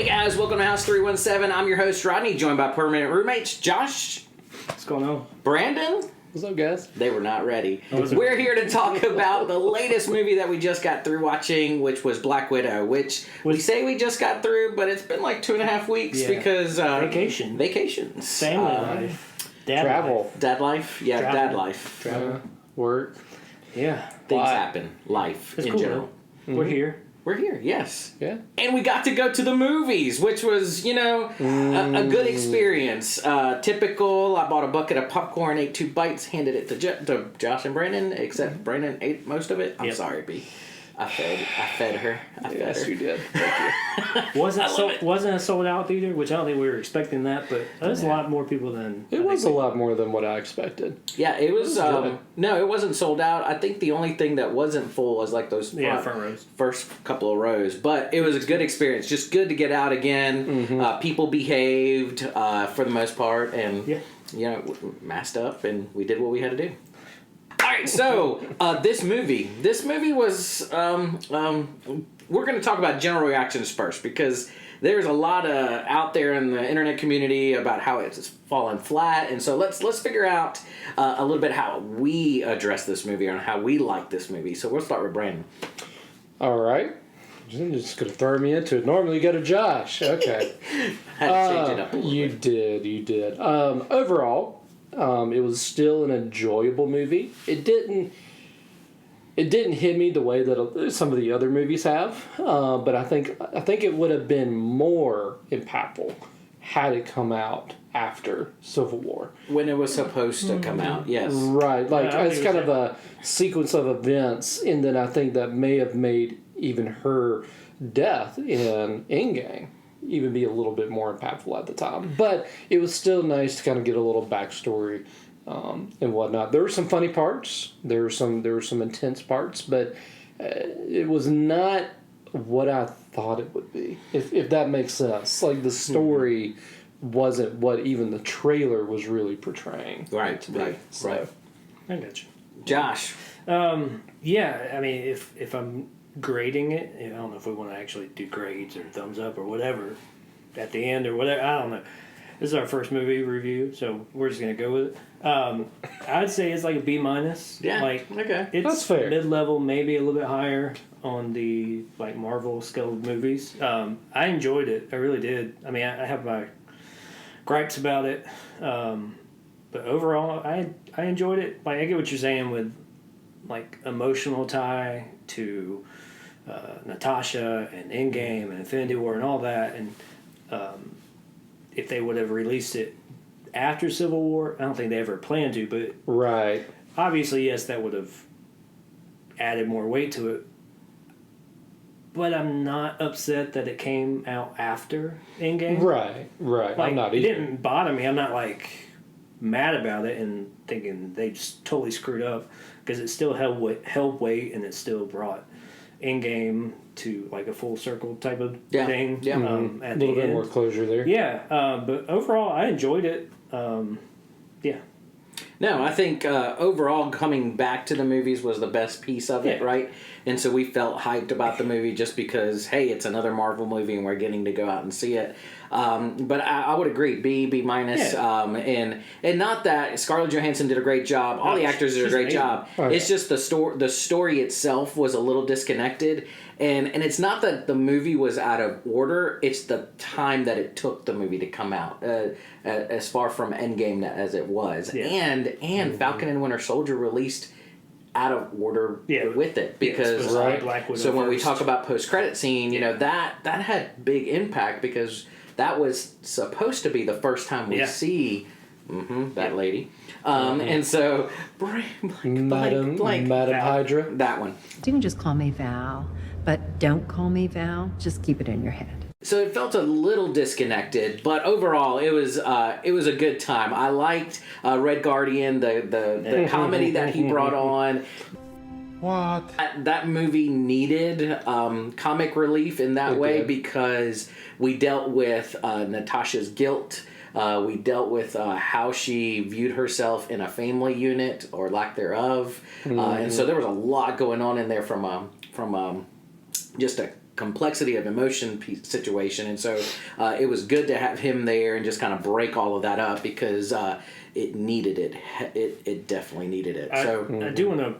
Hey guys, welcome to House 317. I'm your host, Rodney, joined by permanent roommates, Josh. What's going on? Brandon. What's up, guys? They were not ready. We're here to talk about the latest movie that we just got through watching, which was Black Widow, which we say we just got through, but it's been like 2.5 weeks because... Vacations. Family life. Dad life? Yeah, Travel. dad life. Travel. Work. Yeah. Things happen. Life it's in cool, general. Mm-hmm. We're here. We're here, yes. Yeah. And we got to go to the movies, which was, a good experience. Typical, I bought a bucket of popcorn, ate 2 bites, handed it to Josh and Brandon, except Brandon ate most of it. I'm sorry, B. I fed her. Yes, you did. Thank you. Wasn't it sold out theater? Which I don't think we were expecting that, but there's a lot more people than... It was a lot more than what I expected. Yeah, it was... no, it wasn't sold out. I think the only thing that wasn't full was like those front rows. First couple of rows. But it was a good experience. Just good to get out again. Mm-hmm. People behaved for the most part. And, masked up, and we did what we had to do. Alright, so this movie was we're going to talk about general reactions first, because there's a lot out there in the internet community about how it's fallen flat, and so let's figure out a little bit how we address this movie and how we like this movie. So we'll start with Brandon. Alright. You're just going to throw me into it. Normally you go to Josh. Okay. Had to change it up a little bit. You did. Overall, it was still an enjoyable movie. It didn't hit me the way that some of the other movies have, but I think it would have been more impactful had it come out after Civil War. When it was supposed to come out, yes. Right, it's kind of a sequence of events, and then I think that may have made even her death in Endgame even be a little bit more impactful at the time. But it was still nice to kind of get a little backstory and whatnot. There were some funny parts. There were some intense parts, but it was not what I thought it would be, if that makes sense. Like, the story wasn't what even the trailer was really portraying. Right. I got you. Josh. Yeah, I mean, if I'm grading it, I don't know if we want to actually do grades or thumbs up or whatever at the end or whatever. I don't know. This is our first movie review, so we're just gonna go with it. I'd say it's like a B-. Yeah. Okay. It's that's fair. Mid-level, maybe a little bit higher on the Marvel scale of movies. I enjoyed it. I really did. I mean, I have my gripes about it, but overall, I enjoyed it. I get what you're saying with emotional tie to Natasha and Endgame and Infinity War and all that, and if they would have released it after Civil War, I don't think they ever planned to, but right, obviously, yes, that would have added more weight to it. But I'm not upset that it came out after Endgame. Right. I'm not either. It didn't bother me. I'm not mad about it and thinking they just totally screwed up, because it still held weight, and it still brought Endgame to a full circle type of thing. Yeah. At a little bit end. more closure there. Yeah, but overall, I enjoyed it. Yeah. No, I think overall coming back to the movies was the best piece of it, right? And so we felt hyped about the movie just because, hey, it's another Marvel movie and we're getting to go out and see it. But I would agree, B-. And not that Scarlett Johansson did a great job. All the actors did a great job. Right. It's just the story itself was a little disconnected. And it's not that the movie was out of order. It's the time that it took the movie to come out, as far from Endgame as it was. Yeah. And Falcon and Winter Soldier released out of order with it, because so when we talk about post-credit scene, that had big impact, because that was supposed to be the first time we see that lady. And so Madam Hydra, that one. You can just call me Val, but don't call me Val. Just keep it in your head. So it felt a little disconnected, but overall it was a good time. I liked Red Guardian, the comedy that he brought on. What? That movie needed comic relief in that way, because we dealt with Natasha's guilt. We dealt with how she viewed herself in a family unit, or lack thereof. And so there was a lot going on in there from just a complexity of emotion situation, and so it was good to have him there and just kind of break all of that up because it needed it. It definitely needed it. I do want to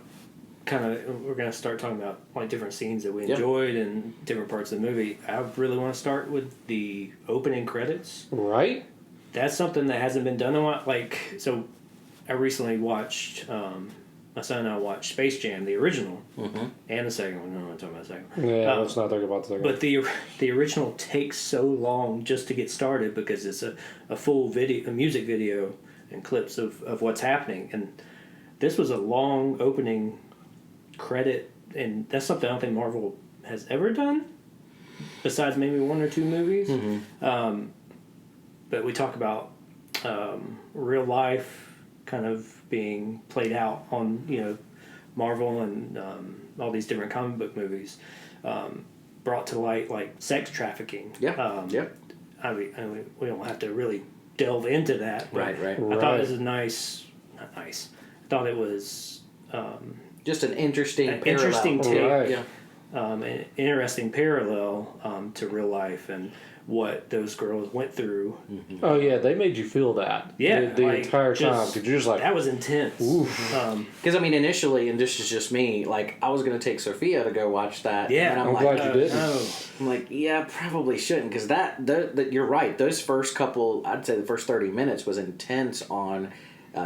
kind of, we're going to start talking about like different scenes that we enjoyed and different parts of the movie. I really want to start with the opening credits. Right. That's something that hasn't been done a lot. Like, so I recently watched, my son and I watched Space Jam, the original, and the second one. No, I'm not talking about the second one. Yeah, let's not talk about the second one. But the original takes so long just to get started because it's a full video, a music video and clips of what's happening. And this was a long opening credit, and that's something I don't think Marvel has ever done, besides maybe one or two movies. But we talk about real life kind of being played out on, you know, Marvel and all these different comic book movies, brought to light like sex trafficking. I mean, we don't have to really delve into that. But Right. I thought it was not nice. I thought it was Just an interesting parallel. interesting take, Right. an interesting parallel to real life and what those girls went through. Oh yeah, they made you feel that. Yeah, the like, entire time just- because you're just like, that was intense. Because I mean, initially, and this is just me, like I was going to take Sophia to go watch that. Yeah. and I'm glad you didn't. No. I'm like, yeah, probably shouldn't, because that you're right. Those first couple, I'd say the first 30 minutes was intense on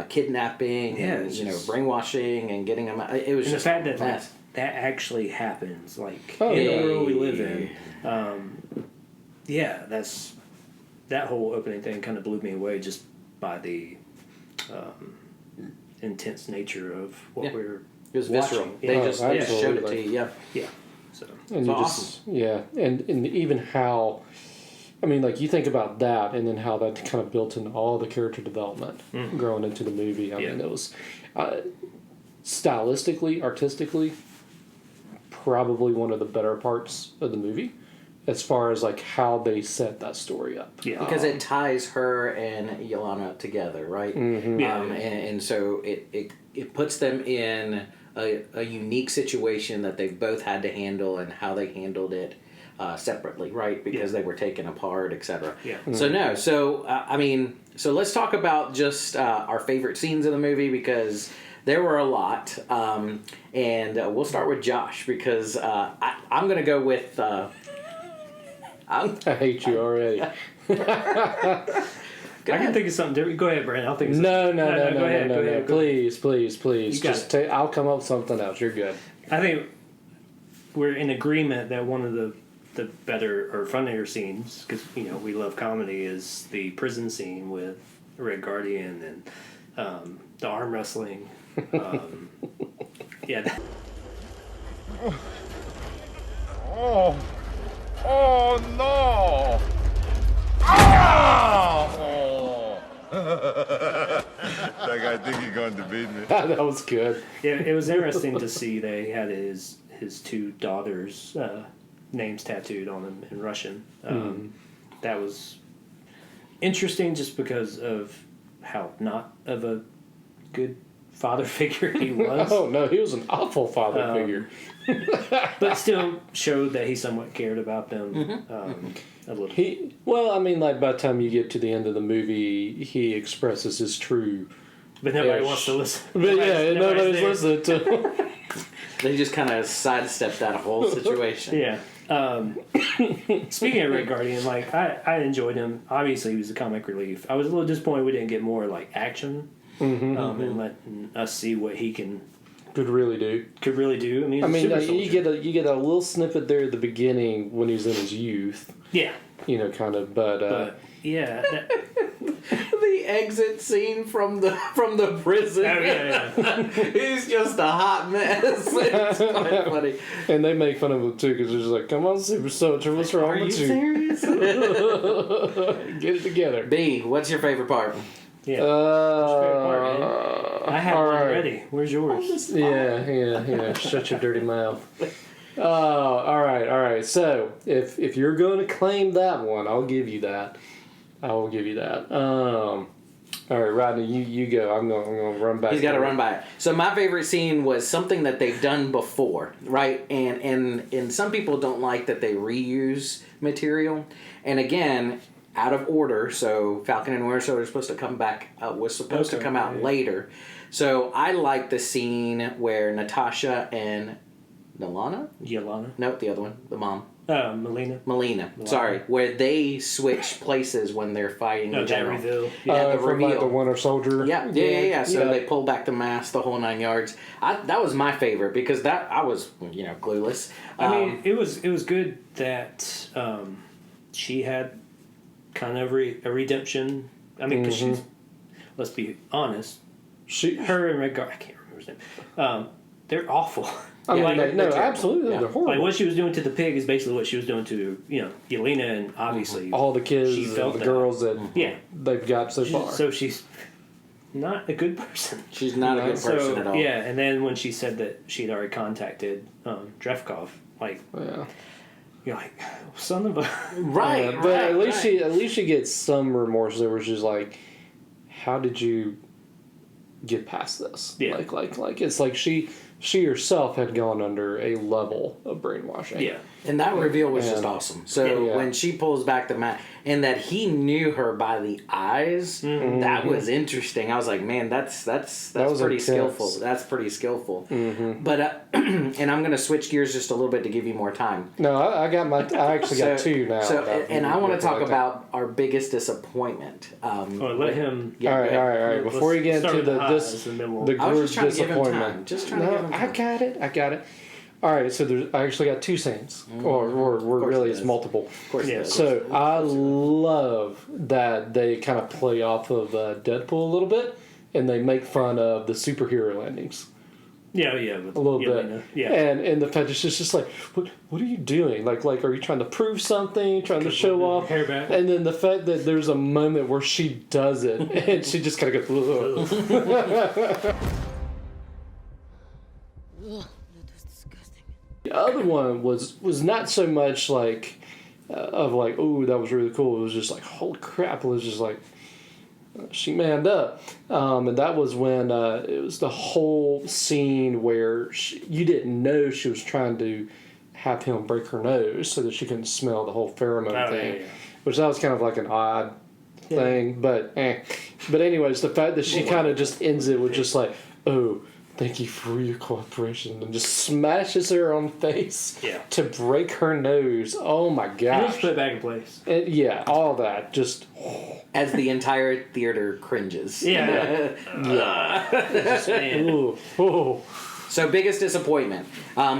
kidnapping and brainwashing and getting them. It was And just the fact that mess. that actually happens, like Oh, in yeah. the world we live in. That whole opening thing kind of blew me away just by the intense nature of what we're It was watching. visceral. Yeah. They just showed it absolutely. to you. Yeah. So and It's you awesome. and even how, I mean, like you think about that, and then how that kind of built into all the character development growing into the movie. I mean, it was stylistically, artistically, probably one of the better parts of the movie, as far as like how they set that story up. yeah, Because it ties her and Yelena together, right? And so it puts them in a unique situation that they've both had to handle, and how they handled it separately, right? Because they were taken apart, etc. Yeah. So let's talk about just our favorite scenes of the movie, because there were a lot. And we'll start with Josh, because I'm going to go with... I hate you already. I can think of something different. Go ahead, Brandon. I'll think of something. No. Go ahead. Please. You got it. I'll come up with something else. You're good. I think we're in agreement that one of the better or funnier scenes, because we love comedy, is the prison scene with Red Guardian and the arm wrestling. Oh no! Oh! Like, I think you're going to beat me. That was good. Yeah, it was interesting to see they had his two daughters' names tattooed on them in Russian. That was interesting just because of how not of a good father figure he was. Oh no, he was an awful father figure. But still showed that he somewhat cared about them a little. Like by the time you get to the end of the movie, he expresses his true. But nobody wants to listen. But nobody's there. listening to him. They just kind of sidestepped that whole situation. Yeah. Speaking of Red Guardian, like I enjoyed him. Obviously, he was a comic relief. I was a little disappointed we didn't get more like action, and letting us see what he Could really do. I mean, he's a super soldier. you get a little snippet there at the beginning when he's in his youth. Yeah. Kind of, but yeah. The exit scene from the prison. Oh, yeah. He's just a hot mess. It's quite funny. and they make fun of him too because they're just like, "Come on, super soldier, what's wrong Are you with you? serious? Get it together." B, what's your favorite part? Yeah. I have one ready. Where's yours? Yeah. Shut your dirty mouth. All right. So if you're going to claim that one, I'll give you that. I will give you that. All right, Rodney, you go. I'm gonna run back. He's got to run by it. So my favorite scene was something that they've done before, right? And some people don't like that they reuse material. And again, out of order. So Falcon and Winter Soldier was supposed to come back. Was supposed to come out later. So I like the scene where Natasha and Yelena? Nope, the other one, the mom. Melina. Sorry, where they switch places when they're fighting the general. Reveal. Yeah, the from reveal. like the Winter Soldier. Yeah. So they pull back the mask, the whole 9 yards. That was my favorite because I was clueless. I mean, it was good that she had kind of a redemption. I mean, because she's, let's be honest, her and Red Guard, I can't remember his name. They're awful. Absolutely, they're horrible. Like what she was doing to the pig is basically what she was doing to Yelena, and obviously all the kids, the girls that they've got so far. So she's not a good person. She's not a good person at all. Yeah, and then when she said that she'd already contacted Drefkov, you're like, son of a right. But at least she gets some remorse. There was just like, how did you get past this? Yeah. Like it's like she herself had gone under a level of brainwashing. Yeah. And that reveal was just awesome. So when she pulls back the mask, and that he knew her by the eyes, that was interesting. I was like, man, that's pretty skillful. That's pretty skillful. But and I'm gonna switch gears just a little bit to give you more time. No, I actually got two now. So and I want to talk about our biggest disappointment. Let him. All right. Before you get into the group's disappointment, Just trying to give him time. I got it. All right, so I actually got two scenes, or really it's multiple. Of course, yeah. So I love that they kind of play off of Deadpool a little bit, and they make fun of the superhero landings. Yeah, a little bit. Yeah, and the fact it's just like, what are you doing? Like, are you trying to prove something? Trying to show off? Hair back. And then the fact that there's a moment where she does it, and she just kind of goes. The other one was not so much like oh, that was really cool. It was just like, holy crap! It was just like she manned up, and that was when it was the whole scene where you didn't know she was trying to have him break her nose so that she couldn't smell the whole pheromone thing, which that was kind of like an odd thing, but anyways, the fact that she kind of just ends it with just like, oh, thank you for your cooperation, and just smashes her on the face to break her nose. Oh my gosh. And just put it back in place. And, all that. Just. As the entire theater cringes. Yeah. Ooh. So, biggest disappointment.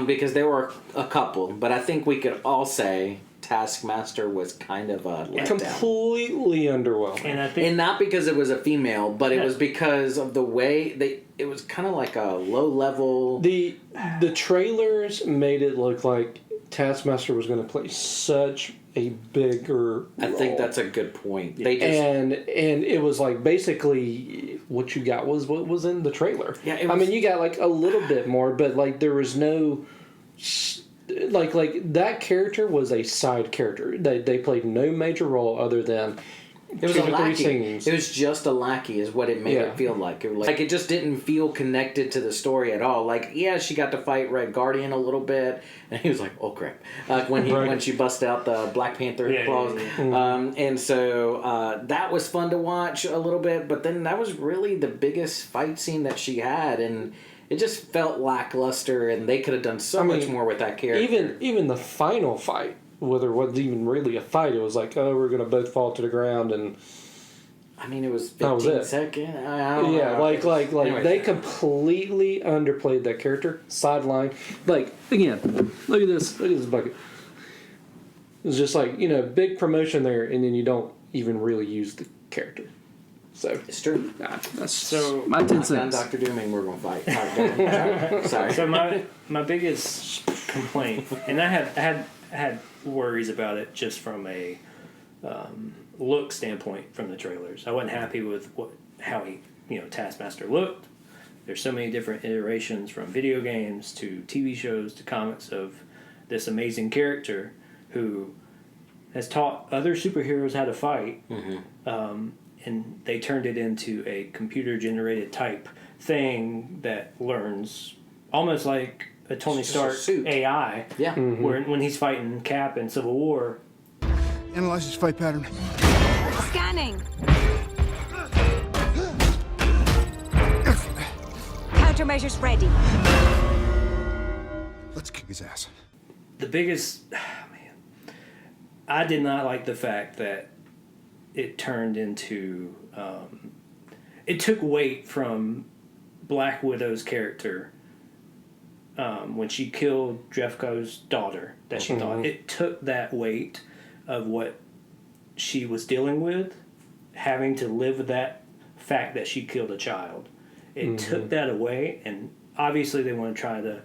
Because there were a couple, but I think we could all say Taskmaster was kind of a letdown. Completely underwhelming. And not because it was a female, but it was because of the way it was kind of like a low level. The trailers made it look like Taskmaster was going to play such a bigger role. I think that's a good point. They just, and it was like basically what you got was what was in the trailer. Yeah, I mean, you got like a little bit more, but like there was no. Like that character was a side character. They played no major role other than it was a lackey. It was just a lackey, is what it made it feel like. It just didn't feel connected to the story at all. Like, yeah, she got to fight Red Guardian a little bit, and he was like, "Oh crap!" When she busted out the Black Panther claws, and so that was fun to watch a little bit. But then that was really the biggest fight scene that she had, and it just felt lackluster, and they could have done so much more with that character. Even the final fight, whether it wasn't even really a fight, it was like, oh, we're going to both fall to the ground, and I mean, it was 15 seconds. I don't know. Like they completely underplayed that character. Sideline. Like, again, look at this bucket. It's just like, big promotion there, and then you don't even really use the character. So it's true. That's so my 10 cents. Dr. Dooming, we're gonna fight. Sorry. So my biggest complaint, and I had worries about it just from a look standpoint from the trailers. I wasn't happy with how Taskmaster looked. There's so many different iterations from video games to TV shows to comics of this amazing character who has taught other superheroes how to fight. and they turned it into a computer-generated type thing that learns almost like a Tony Stark AI. Yeah. When he's fighting Cap in Civil War. Analyze his fight pattern. Scanning. Countermeasures ready. Let's kick his ass. The biggest... I did not like the fact that it turned into... it took weight from Black Widow's character when she killed Jeffco's daughter that she thought. It took that weight of what she was dealing with, having to live with that fact that she killed a child. It took that away, and obviously they want to try to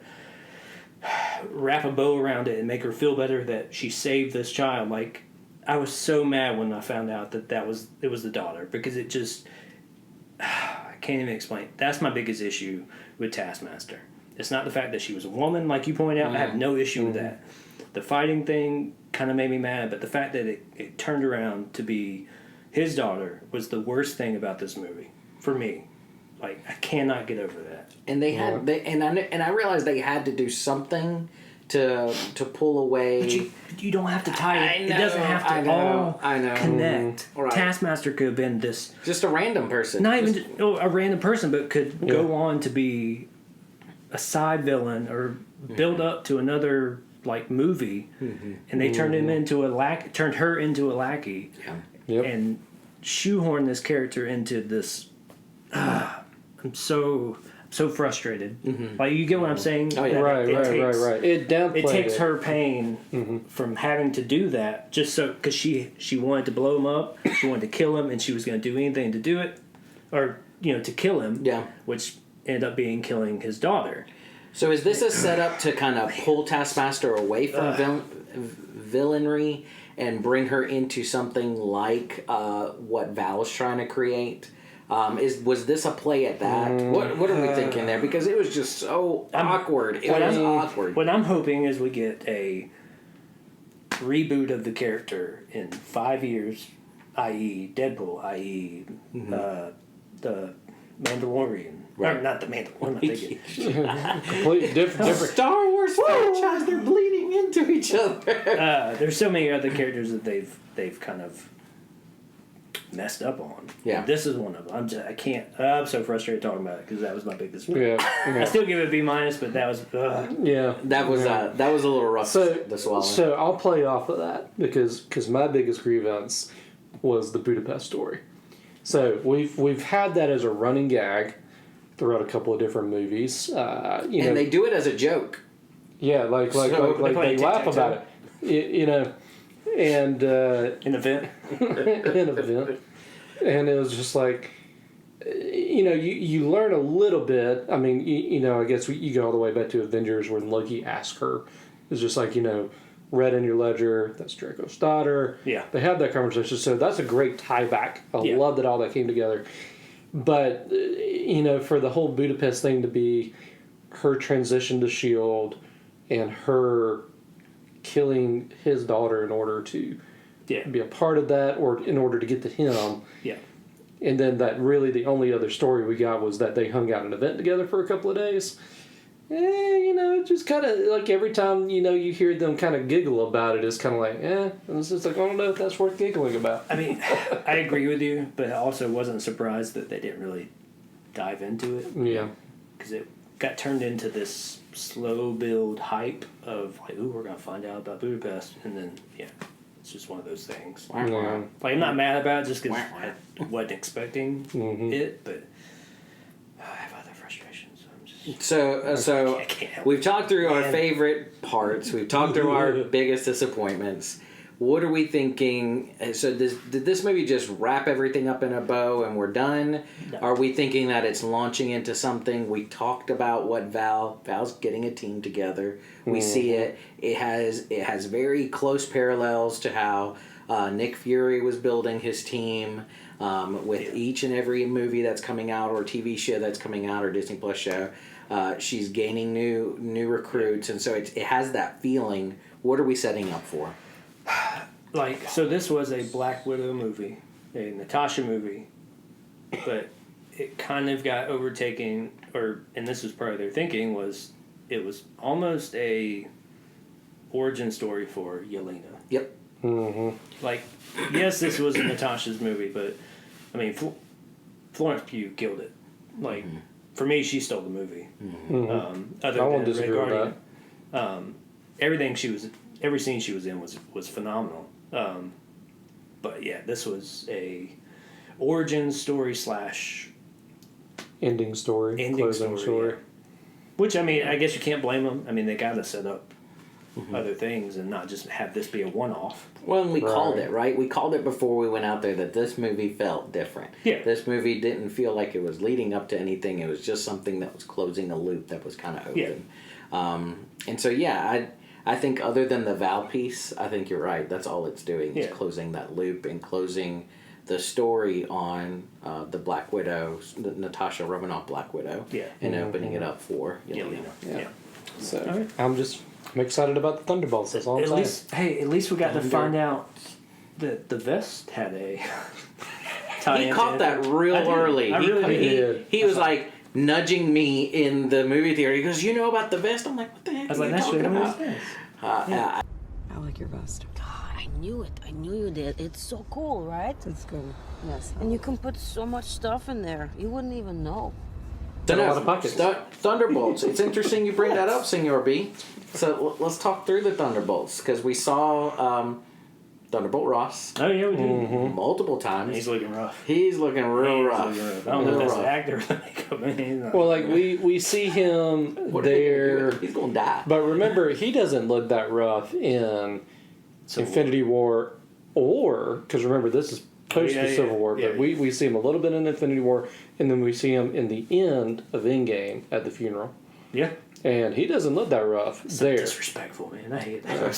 wrap a bow around it and make her feel better that she saved this child. Like, I was so mad when I found out that it was the daughter, because it just... I can't even explain. That's my biggest issue with Taskmaster. It's not the fact that she was a woman, like you pointed out. I have no issue with that. The fighting thing kind of made me mad, but the fact that it turned around to be his daughter was the worst thing about this movie for me. Like, I cannot get over that. And they had I realized they had to do something to pull away. But you don't have to tie it. Know, it doesn't have to all connect. Right. Taskmaster could have been this... Just a random person. Not even a random person, but could go on to be a side villain or build up to another like movie, and they turned turned her into a lackey, and shoehorn this character into this. I'm so frustrated. Like, you get what I'm saying? Oh, yeah. Right. It downplayed it takes her pain from having to do that, just so, because she wanted to blow him up, she wanted to kill him, and she was going to do anything to do it, or to kill him. Yeah, which ended up being killing his daughter. So is this a setup to kind of pull Taskmaster away from villainry and bring her into something like what Val's trying to create? Was this a play at that? What are we thinking there? Because it was just so awkward. It was awkward. What I'm hoping is we get a reboot of the character in 5 years, i.e. Deadpool, i.e. The Mandalorian. Right. Or not the Mandalorian. What am I thinking? Completely different. Star Wars franchise. They're bleeding into each other. There's so many other characters that they've kind of messed up on. Yeah. This is one of them. I'm so frustrated talking about it because that was my biggest. Yeah. I still give it a B-, but that was. That was a little rough to swallow. So I'll play off of that because my biggest grievance was the Budapest story. So we've had that as a running gag throughout a couple of different movies. And they do it as a joke. Yeah, like they laugh about it. And an event. And it was just like, you learn a little bit. I mean, I guess you go all the way back to Avengers when Loki asked her. It's just like, read in your ledger, that's Draco's daughter. Yeah. They had that conversation, so that's a great tie back. I love that all that came together. But, for the whole Budapest thing to be her transition to S.H.I.E.L.D. and her killing his daughter in order to be a part of that, or in order to get to him. Yeah. And then that really the only other story we got was that they hung out at an event together for a couple of days. Just kind of like every time, you hear them kind of giggle about it, it's kind of like, and it's just like, I don't know if that's worth giggling about. I mean, I agree with you, but I also wasn't surprised that they didn't really dive into it. Yeah. Because it got turned into this slow build hype of like, ooh, we're going to find out about Budapest. And then, it's just one of those things. Yeah. Like, I'm not mad about it just because I wasn't expecting it, but I have other frustrations. So we've talked through our favorite parts. We've talked through our biggest disappointments. What are we thinking? So did this movie just wrap everything up in a bow and we're done? No. Are we thinking that it's launching into something? We talked about what Val's getting a team together. We see it. It has very close parallels to how Nick Fury was building his team with each and every movie that's coming out or TV show that's coming out or Disney Plus show. She's gaining new recruits, and so it has that feeling. What are we setting up for? So this was a Black Widow movie. a Natasha movie, but it kind of got overtaken, and this was part of their thinking, was it was almost a origin story for Yelena. Yep. Mm-hmm. Like, yes, this was Natasha's movie, but I mean, Florence Pugh killed it. Like, for me, she stole the movie. Other I won't than disagree with that. Every scene she was in was phenomenal. But yeah, this was a origin story / ending story, closing story. Yeah. Which, I mean, I guess you can't blame them. I mean, they got to set up other things and not just have this be a one-off. Well, and we called it, right? We called it before we went out there that this movie felt different. Yeah. This movie didn't feel like it was leading up to anything. It was just something that was closing a loop that was kind of open. Yeah. And so, yeah, I think other than the Val piece, I think you're right. That's all it's doing is closing that loop and closing the story on the Black Widow, the Natasha Romanoff Black Widow, and opening it up for Yelena. Yeah. So I'm excited about the Thunderbolts. That's all I'm saying. At least we got to find out that the vest had a tie-in. He caught that real early. I really did. He was like nudging me in the movie theater. He goes, "You know about the vest?" I'm like, "What the heck?" I was are like, you "That's talking what about?" I like your vest. I knew it. I knew you did. It's so cool, right? It's good. Yes. And you can put so much stuff in there. You wouldn't even know. Got a lot of pockets. Thunderbolts. It's interesting you bring that up, Senor B. So let's talk through the Thunderbolts because we saw Thunderbolt Ross. Oh yeah, we did. Multiple times. He's looking rough. He's looking real rough. I don't know if that's the actor or the makeup man. Well, like we see him there. He's gonna die. But remember, he doesn't look that rough in Infinity War, because remember this is post the Civil War. But we see him a little bit in Infinity War, and then we see him in the end of Endgame at the funeral. Yeah. And he doesn't look that rough there. Disrespectful, man. I hate that.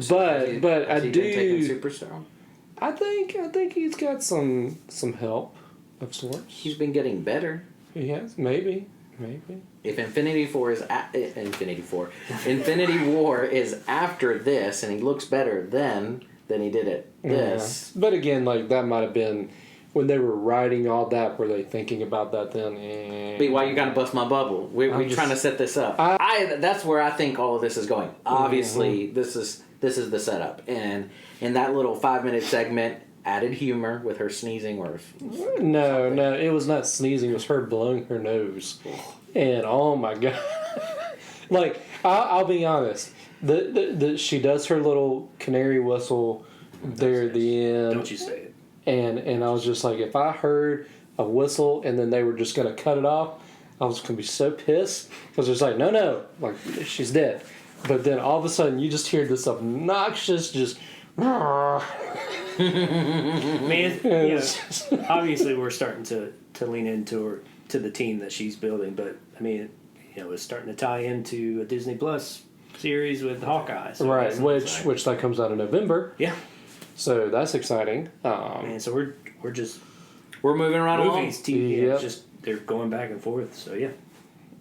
But I do. Superstar. I think he's got some help of sorts. He's been getting better. He has maybe. If Infinity War is Infinity War is after this, and he looks better than he did at this. Yeah. But again, like that might have been when they were writing all that. Were they thinking about that then? But why you gotta bust my bubble? We're trying to set this up. That's where I think all of this is going. Obviously, this is the setup, and in that little 5-minute segment, added humor with her sneezing or no, it was not sneezing. It was her blowing her nose, and oh my god! Like I'll be honest, she does her little canary whistle there at the end. Don't you say it. And I was just like, if I heard a whistle and then they were just going to cut it off, I was going to be so pissed. Because it's like, no, like, she's dead. But then all of a sudden, you just hear this obnoxious, just... Man, obviously we're starting to lean into the team that she's building. But, I mean, it's starting to tie into a Disney Plus series with Hawkeye. So right, which that comes out in November. Yeah. So that's exciting. Man, so we're moving right along. Movies, TV, just they're going back and forth. So yeah.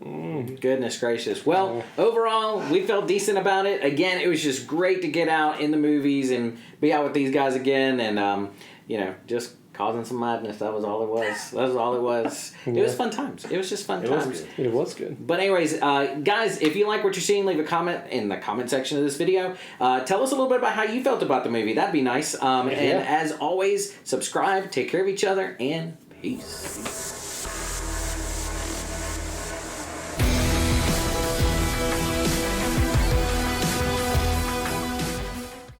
Goodness gracious. Well, overall, we felt decent about it. Again, it was just great to get out in the movies and be out with these guys again, and just causing some madness. That was all it was. It was fun times. It was just fun times. It was good. But anyways, guys, if you like what you're seeing, leave a comment in the comment section of this video. Tell us a little bit about how you felt about the movie. That'd be nice. And as always, subscribe, take care of each other, and peace.